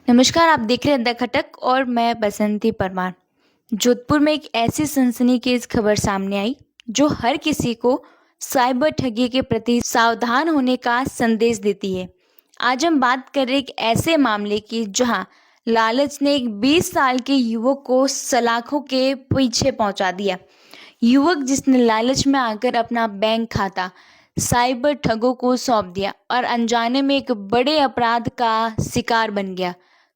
नमस्कार, आप देख रहे हैं द खटक और मैं बसंती परमार। जोधपुर में एक ऐसी सनसनीखेज खबर सामने आई जो हर किसी को साइबर ठगी के प्रति सावधान होने का संदेश देती है। आज हम बात कर रहे हैं एक ऐसे मामले की जहां लालच ने एक 20 साल के युवक को सलाखों के पीछे पहुंचा दिया। युवक जिसने लालच में आकर अपना बैंक खाता साइबर ठगों को सौंप दिया और अनजाने में एक बड़े अपराध का शिकार बन गया।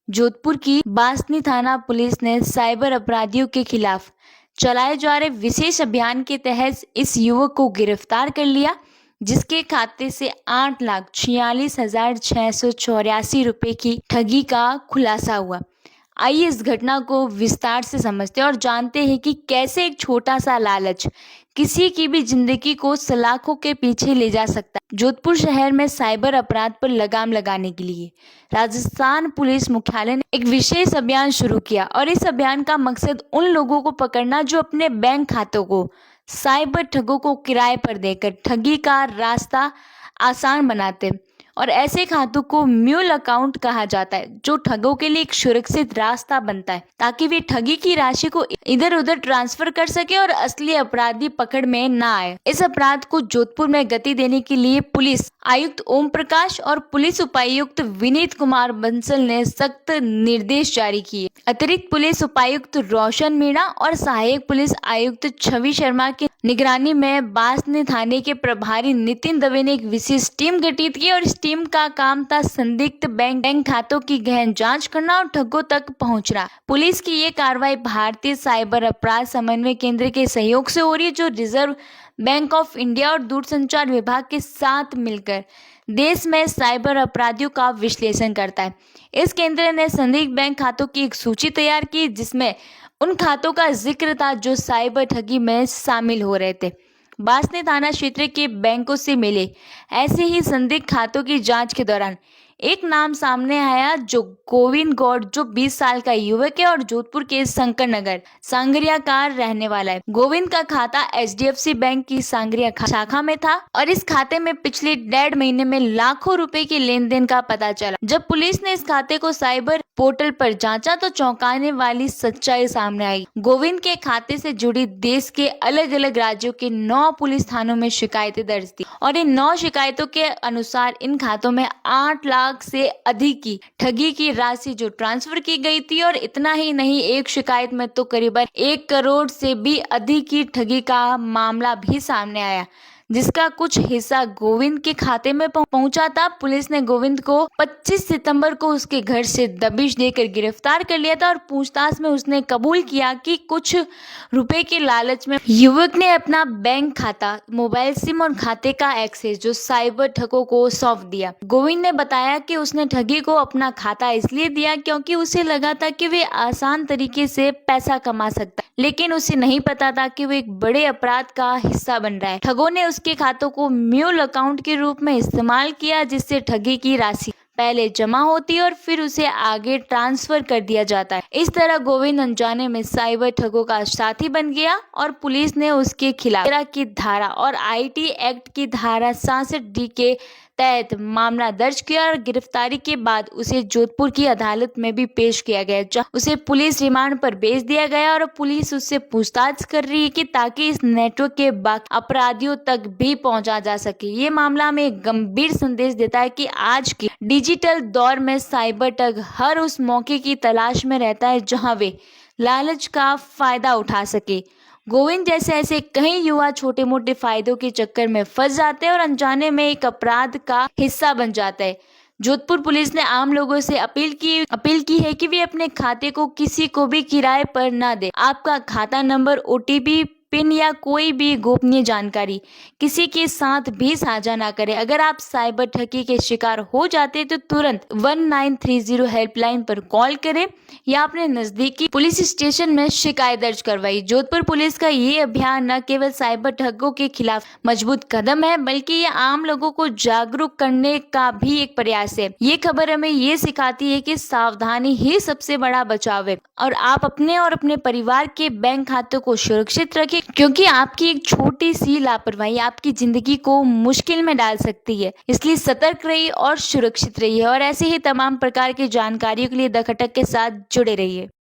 जोधपुर की बासनी थाना पुलिस ने साइबर अपराधियों के खिलाफ चलाए जा रहे विशेष अभियान के तहत इस युवक को गिरफ्तार कर लिया, जिसके खाते से 8,46,684 रुपए की ठगी का खुलासा हुआ। आइए इस घटना को विस्तार से समझते हैं और जानते हैं कि कैसे एक छोटा सा लालच किसी की भी जिंदगी को सलाखों के पीछे ले जा सकता है। जोधपुर शहर में साइबर अपराध पर लगाम लगाने के लिए राजस्थान पुलिस मुख्यालय ने एक विशेष अभियान शुरू किया और इस अभियान का मकसद उन लोगों को पकड़ना जो अपने बैंक खातों को साइबर ठगों को किराए पर देकर ठगी का रास्ता आसान बनाते और ऐसे खातों को म्यूल अकाउंट कहा जाता है, जो ठगों के लिए एक सुरक्षित रास्ता बनता है ताकि वे ठगी की राशि को इधर उधर ट्रांसफर कर सके और असली अपराधी पकड़ में ना आए। इस अपराध को जोधपुर में गति देने के लिए पुलिस आयुक्त ओम प्रकाश और पुलिस उपायुक्त विनीत कुमार बंसल ने सख्त निर्देश जारी किए। अतिरिक्त पुलिस उपायुक्त रोशन मीणा और सहायक पुलिस आयुक्त छवि शर्मा की निगरानी में बासनी थाने के प्रभारी नितिन दवे ने एक विशेष टीम गठित की और इस टीम का काम था संदिग्ध बैंक खातों की गहन जांच करना और ठगों तक पहुंचना। पुलिस की ये कार्रवाई भारतीय साइबर अपराध समन्वय केंद्र के सहयोग से हो रही है, जो रिजर्व बैंक ऑफ इंडिया और दूरसंचार विभाग के साथ मिलकर देश में साइबर अपराधियों का विश्लेषण करता है। इस केंद्र ने संदिग्ध बैंक खातों की एक सूची तैयार की, जिसमें उन खातों का जिक्र था जो साइबर ठगी में शामिल हो रहे थे। बासनी थाना क्षेत्र के बैंकों से मिले ऐसे ही संदिग्ध खातों की जांच के दौरान एक नाम सामने आया, जो गोविंद गौड़, जो 20 साल का युवक है और जोधपुर के शंकर नगर सांगरिया का रहने वाला है। गोविंद का खाता HDFC बैंक की सांगरिया शाखा में था और इस खाते में पिछले 1.5 महीने में लाखों रुपए के लेन देन का पता चला। जब पुलिस ने इस खाते को साइबर पोर्टल पर जांचा तो चौंकाने वाली सच्चाई सामने आई। गोविंद के खाते से जुड़ी देश के अलग अलग राज्यों के 9 पुलिस थानों में शिकायतें दर्ज थी और इन 9 शिकायतों के अनुसार इन खातों में 8 लाख से अधिक की ठगी की राशि जो ट्रांसफर की गई थी। और इतना ही नहीं, एक शिकायत में तो करीबन 1 करोड़ से भी अधिक की ठगी का मामला भी सामने आया, जिसका कुछ हिस्सा गोविंद के खाते में पहुंचा था। पुलिस ने गोविंद को 25 सितंबर को उसके घर से दबिश देकर गिरफ्तार कर लिया था और पूछताछ में उसने कबूल किया कि कुछ रुपए के लालच में युवक ने अपना बैंक खाता, मोबाइल सिम और खाते का एक्सेस जो साइबर ठगों को सौंप दिया। गोविंद ने बताया कि उसने ठगी को अपना खाता इसलिए दिया क्योंकि उसे लगा था कि वे आसान तरीके से पैसा कमा सकता है, लेकिन उसे नहीं पता था कि वो एक बड़े अपराध का हिस्सा बन रहा है। ठगों ने उसके खातों को म्यूल अकाउंट के रूप में इस्तेमाल किया, जिससे ठगी की राशि पहले जमा होती है और फिर उसे आगे ट्रांसफर कर दिया जाता है। इस तरह गोविंद अनजाने में साइबर ठगों का साथी बन गया और पुलिस ने उसके खिलाफ 13 की धारा और IT एक्ट की धारा 66D के तहत मामला दर्ज किया और गिरफ्तारी के बाद उसे जोधपुर की अदालत में भी पेश किया गया, जहां उसे पुलिस रिमांड पर भेज दिया गया और पुलिस उससे पूछताछ कर रही है कि ताकि इस नेटवर्क के बाकी अपराधियों तक भी पहुंचा जा सके। ये मामला हमें एक गंभीर संदेश देता है कि आज के डिजिटल दौर में साइबर ठग हर उस मौके की तलाश में रहता है जहां वे लालच का फायदा उठा सके। गोविंद जैसे ऐसे कई युवा छोटे मोटे फायदों के चक्कर में फंस जाते हैं और अनजाने में एक अपराध का हिस्सा बन जाता है। जोधपुर पुलिस ने आम लोगों से अपील की है कि वे अपने खाते को किसी को भी किराए पर न दें। आपका खाता नंबर, OTP, पिन या कोई भी गोपनीय जानकारी किसी के साथ भी साझा ना करें। अगर आप साइबर ठगी के शिकार हो जाते तो तुरंत 1930 हेल्पलाइन पर कॉल करें या अपने नजदीकी पुलिस स्टेशन में शिकायत दर्ज करवाई। जोधपुर पुलिस का ये अभियान न केवल साइबर ठगों के खिलाफ मजबूत कदम है, बल्कि ये आम लोगों को जागरूक करने का भी एक प्रयास है। ये खबर हमें ये सिखाती है कि सावधानी ही सबसे बड़ा बचाव है और आप अपने और अपने परिवार के बैंक खातों को सुरक्षित रखें, क्योंकि आपकी एक छोटी सी लापरवाही आपकी ज़िंदगी को मुश्किल में डाल सकती है। इसलिए सतर्क रहिए और सुरक्षित रहिए और ऐसे ही तमाम प्रकार की जानकारियों के लिए द खटक के साथ जुड़े रहिए।